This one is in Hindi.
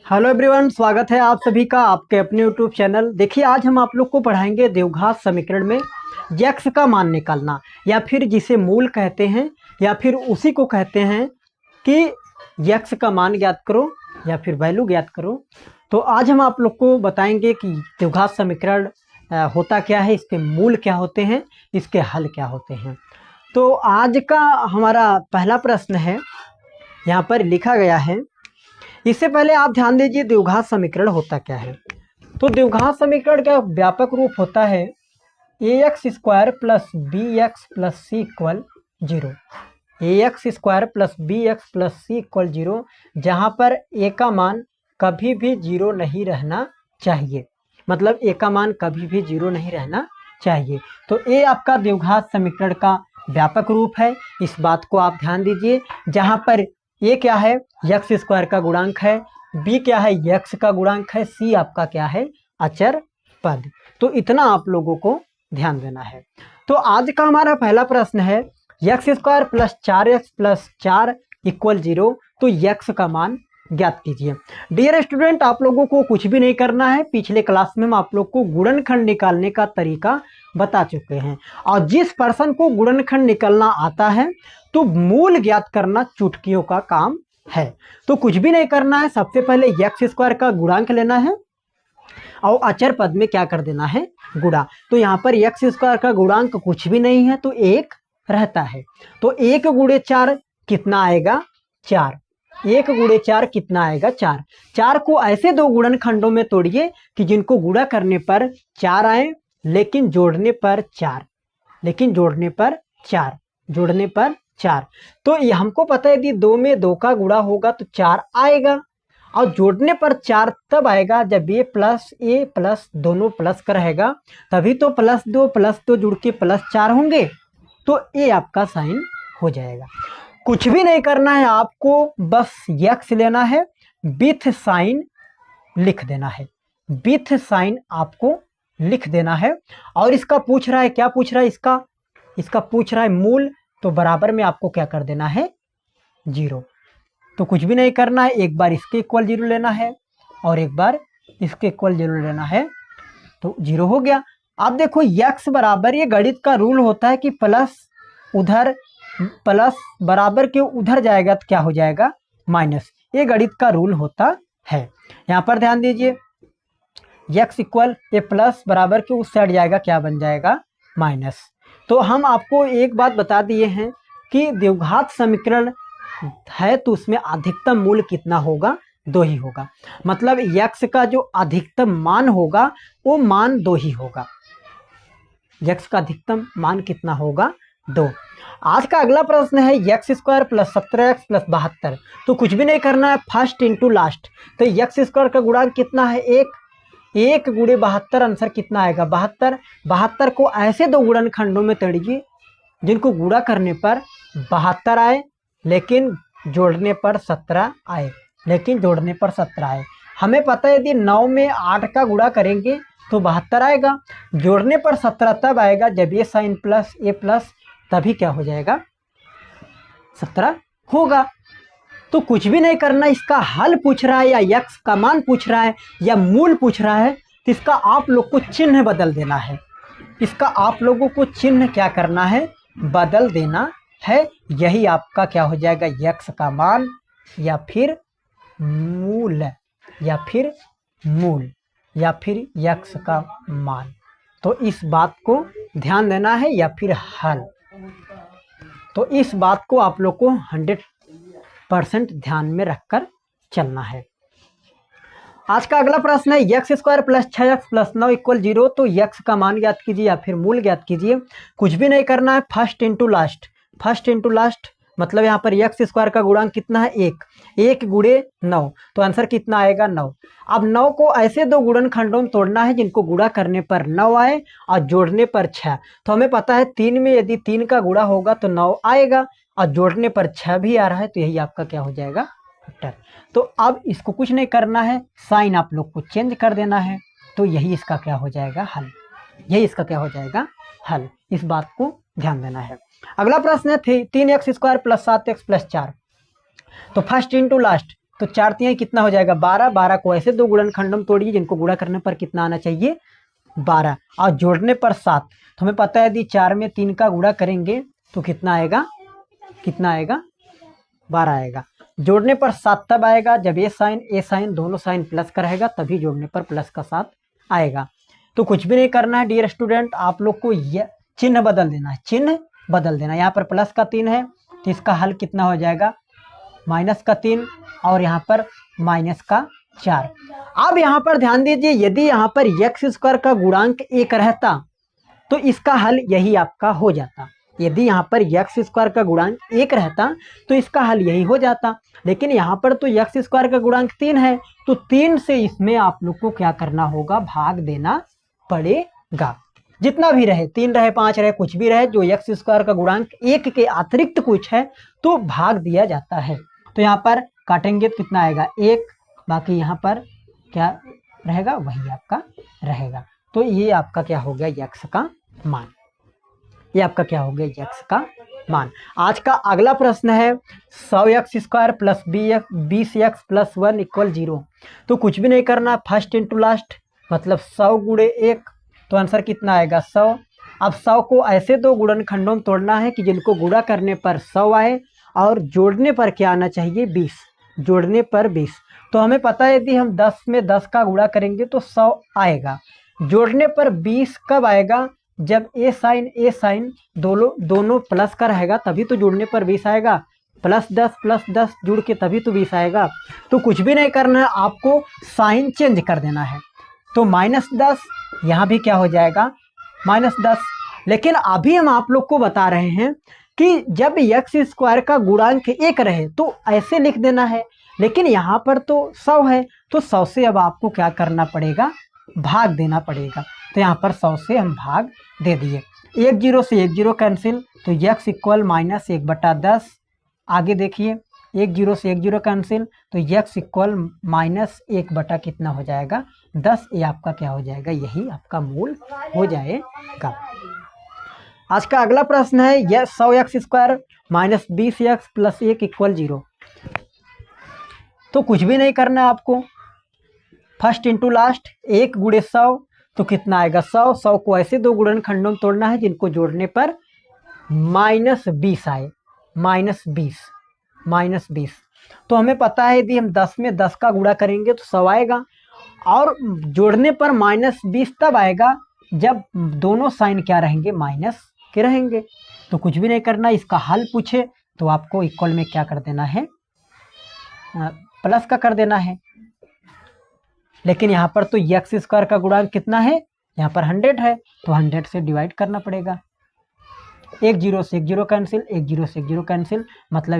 हेलो एवरीवन, स्वागत है आप सभी का आपके अपने यूट्यूब चैनल। देखिए, आज हम आप लोग को पढ़ाएंगे द्विघात समीकरण में यक्स का मान निकालना, या फिर जिसे मूल कहते हैं, या फिर उसी को कहते हैं कि यक्स का मान ज्ञात करो या फिर वैल्यू ज्ञात करो। तो आज हम आप लोग को बताएंगे कि द्विघात समीकरण होता क्या है, इसके मूल क्या होते हैं, इसके हल क्या होते हैं। तो आज का हमारा पहला प्रश्न है, यहाँ पर लिखा गया है। इससे पहले आप ध्यान दीजिए द्विघात समीकरण होता क्या है। तो द्विघात समीकरण का व्यापक रूप होता है a x square plus b x plus c equal zero. A x square plus b x plus c equal zero, जहाँ पर ए का मान कभी भी जीरो नहीं रहना चाहिए। मतलब ए का मान कभी भी जीरो नहीं रहना चाहिए। तो ए आपका द्विघात समीकरण का व्यापक रूप है, इस बात को आप ध्यान दीजिए। जहाँ पर ए क्या है, यक्स स्क्वायर का गुणांक है, बी क्या है, यक्स का गुणांक है, सी आपका क्या है, अचर पद। तो इतना आप लोगों को ध्यान देना है। तो आज का हमारा पहला प्रश्न है, x square plus 4x plus 4 equal zero. तो यक्स का मान ज्ञात कीजिए। डियर स्टूडेंट, आप लोगों को कुछ भी नहीं करना है। पिछले क्लास में हम आप लोग को गुणनखंड निकालने का तरीका बता चुके हैं, और जिस पर्सन को गुणनखंड निकालना आता है तो मूल ज्ञात करना चुटकियों का काम है। तो कुछ भी नहीं करना है, सबसे पहले यक्स स्क्वायर का गुणांक लेना है और अचर पद में क्या कर देना है, गुणा। तो यहाँ पर यक्स स्क्वायर का गुणांक कुछ भी नहीं है तो एक रहता है। तो एक गुणे चार कितना आएगा, चार। एक गुणे चार कितना आएगा, चार। चार को ऐसे दो गुणनखंडों में तोड़िए कि जिनको गुणा करने पर चार आए, लेकिन जोड़ने पर चार, लेकिन जोड़ने पर चार, जोड़ने पर चार। तो ये हमको पता है यदि दो में दो का गुणा होगा तो चार आएगा, और जोड़ने पर चार तब आएगा जब ए प्लस दोनों प्लस का रहेगा, तभी तो प्लस दो जुड़ के प्लस चार होंगे। तो ए आपका साइन हो जाएगा। कुछ भी नहीं करना है आपको, बस यक्स लेना है, विथ साइन लिख देना है, विथ साइन आपको लिख देना है। और इसका पूछ रहा है, क्या पूछ रहा है, इसका पूछ रहा है मूल, तो बराबर में आपको क्या कर देना है, जीरो। तो कुछ भी नहीं करना है, एक बार इसके इक्वल जीरो लेना है और एक बार इसके इक्वल जीरो लेना है, तो जीरो हो गया। अब देखो यक्स बराबर, ये गणित का रूल होता है कि प्लस उधर, प्लस बराबर के उधर जाएगा तो क्या हो जाएगा, माइनस। ये गणित का रूल होता है। यहाँ पर ध्यान दीजिए, यक्स इक्वल ये प्लस बराबर के उस साइड जाएगा, क्या बन जाएगा, माइनस। तो हम आपको एक बात बता दिए हैं कि द्विघात समीकरण है तो उसमें अधिकतम मूल्य कितना होगा, दो ही होगा। मतलब यक्स का जो अधिकतम मान होगा वो मान दो ही होगा। यक्स का अधिकतम मान कितना होगा, दो। आज का अगला प्रश्न है x square plus 17x plus 72। तो कुछ भी नहीं करना है, फर्स्ट इंटू लास्ट। तो यक्स स्क्वायर का गुणांक कितना है, एक। एक गुणे 72, आंसर कितना आएगा, 72। 72 को ऐसे दो गुणनखंडों में तोड़िए जिनको गुणा करने पर 72 आए, लेकिन जोड़ने पर 17 आए, लेकिन जोड़ने पर 17 आए। हमें पता है यदि 9 में 8 का गुणा करेंगे तो 72 आएगा, जोड़ने पर 17 तब आएगा जब ये साइन प्लस ए प्लस, तभी क्या हो जाएगा, 17 होगा। तो कुछ भी नहीं करना, इसका हल पूछ रहा है या यक्स का मान पूछ रहा है या मूल पूछ रहा है, तो इसका आप लोग को चिन्ह बदल देना है। इसका आप लोगों को चिन्ह क्या करना है, बदल देना है। यही आपका क्या हो जाएगा, यक्स का मान या फिर मूल, या फिर मूल, या फिर यक्स का मान। तो इस बात को ध्यान देना है, या फिर हल। तो इस बात को आप लोग को 100% ध्यान में रखकर चलना है। आज का अगला प्रश्न है x square plus 6x plus 9 equal zero. तो यक्स का मान ज्ञात कीजिए या फिर मूल ज्ञात कीजिए। कुछ भी नहीं करना है, first into last, first into last. मतलब यहाँ पर यक्स स्क्वायर का गुणांक कितना है, एक। एक गुणे 9, तो आंसर कितना आएगा, 9। अब 9 को ऐसे दो गुणनखंडों में तोड़ना है जिनको गुणा करने पर 9 आए और जोड़ने पर 6। तो हमें पता है 3 में यदि 3 का गुणा होगा तो 9 आएगा, और जोड़ने पर 6 भी आ रहा है, तो यही आपका क्या हो जाएगा, उत्तर। तो अब इसको कुछ नहीं करना है, साइन आप लोग को चेंज कर देना है। तो यही इसका क्या हो जाएगा, हल। यही इसका क्या हो जाएगा, हल। इस बात को ध्यान देना है। अगला प्रश्न है 3x square plus 7x plus 4। तो फर्स्ट इंटू लास्ट, तो 4 तिहाई कितना हो जाएगा 12। 12 को ऐसे दो गुणनखंडों में तोड़िए जिनको गुणा करने पर कितना आना चाहिए 12, और जोड़ने पर 7। तो हमें पता है यदि 4 में 3 का गुणा करेंगे तो कितना आएगा 12 आएगा। जोड़ने पर 7 तब आएगा जब ए साइन दोनों साइन प्लस का रहेगा, तभी जोड़ने पर प्लस का 7 आएगा। तो कुछ भी नहीं करना है डियर स्टूडेंट, आप लोग को यह चिन्ह बदल देना है, चिन्ह बदल देना। यहाँ पर प्लस का 3 है तो इसका हल कितना हो जाएगा माइनस का 3, और यहाँ पर माइनस का 4। अब यहाँ पर ध्यान दीजिए, यदि यहाँ पर एक्स स्क्वायर का गुणांक 1 रहता तो इसका हल यही आपका हो जाता। यदि यहाँ पर एक्स स्क्वायर का गुणांक 1 रहता तो इसका हल यही हो जाता, लेकिन यहाँ पर तो एक्स स्क्वायर का गुणांक 3 है, तो 3 से इसमें आप लोग को क्या करना होगा, भाग देना पड़ेगा। जितना भी रहे, 3 रहे 5 रहे कुछ भी रहे, जो एक्स स्क्वायर का गुणांक 1 के अतिरिक्त कुछ है तो भाग दिया जाता है। तो यहाँ पर काटेंगे तो कितना आएगा 1, बाकी यहाँ पर क्या रहेगा वही आपका रहेगा। तो ये आपका क्या हो गया एक्स का मान, ये आपका क्या हो गया एक्स का मान। आज का अगला प्रश्न है 100x² plus 20x plus 1 equal 0। तो कुछ भी नहीं करना, फर्स्ट इंटू लास्ट, मतलब 100 गुणे 1, तो आंसर कितना आएगा 100। अब 100 को ऐसे दो गुणनखंडों में तोड़ना है कि जिनको गुणा करने पर 100 आए और जोड़ने पर क्या आना चाहिए 20, जोड़ने पर 20। तो हमें पता है यदि हम 10 में 10 का गुणा करेंगे तो 100 आएगा, जोड़ने पर 20 कब आएगा जब ए साइन दोनों प्लस का रहेगा, तभी तो जोड़ने पर 20 आएगा। प्लस 10 जुड़ के तभी तो 20 आएगा। तो कुछ भी नहीं करना है, आपको साइन चेंज कर देना है। तो -10 यहाँ भी क्या हो जाएगा -10। लेकिन अभी हम आप लोग को बता रहे हैं कि जब एक्स स्क्वायर का गुणांक 1 रहे तो ऐसे लिख देना है, लेकिन यहाँ पर तो 100 है, तो 100 से अब आपको क्या करना पड़ेगा, भाग देना पड़ेगा। तो यहाँ पर 100 से हम भाग दे दिए। 1 0 से 1 0 कैंसिल, तो x इक्वल -1/10। आगे देखिए 1 0 से 1 0 कैंसिल, तो x इक्वल -1 कितना हो जाएगा 10। ये आपका क्या हो जाएगा, यही आपका मूल हो जाएगा। आज का अगला प्रश्न है यह 100x² minus 20x plus 1 equal 0। तो कुछ भी नहीं करना है आपको, फर्स्ट इंटू लास्ट, 1 गुणे 100 तो कितना आएगा 100। 100 को ऐसे दो गुणनखंडों में तोड़ना है जिनको जोड़ने पर -20 आए, -20। तो हमें पता है यदि हम 10 में 10 का गुणा करेंगे तो 100 आएगा, और जोड़ने पर -20 तब आएगा जब दोनों साइन क्या रहेंगे माइनस के रहेंगे। तो कुछ भी नहीं करना, इसका हल पूछे तो आपको इक्वल में क्या कर देना है, प्लस का कर देना है। लेकिन यहाँ पर तो एक्स स्क्वायर का गुणांक कितना है, यहाँ पर 100 है, तो 100 से डिवाइड करना पड़ेगा। 1 0 से 1 0 कैंसिल, 1 0 से 1 0 कैंसिल, मतलब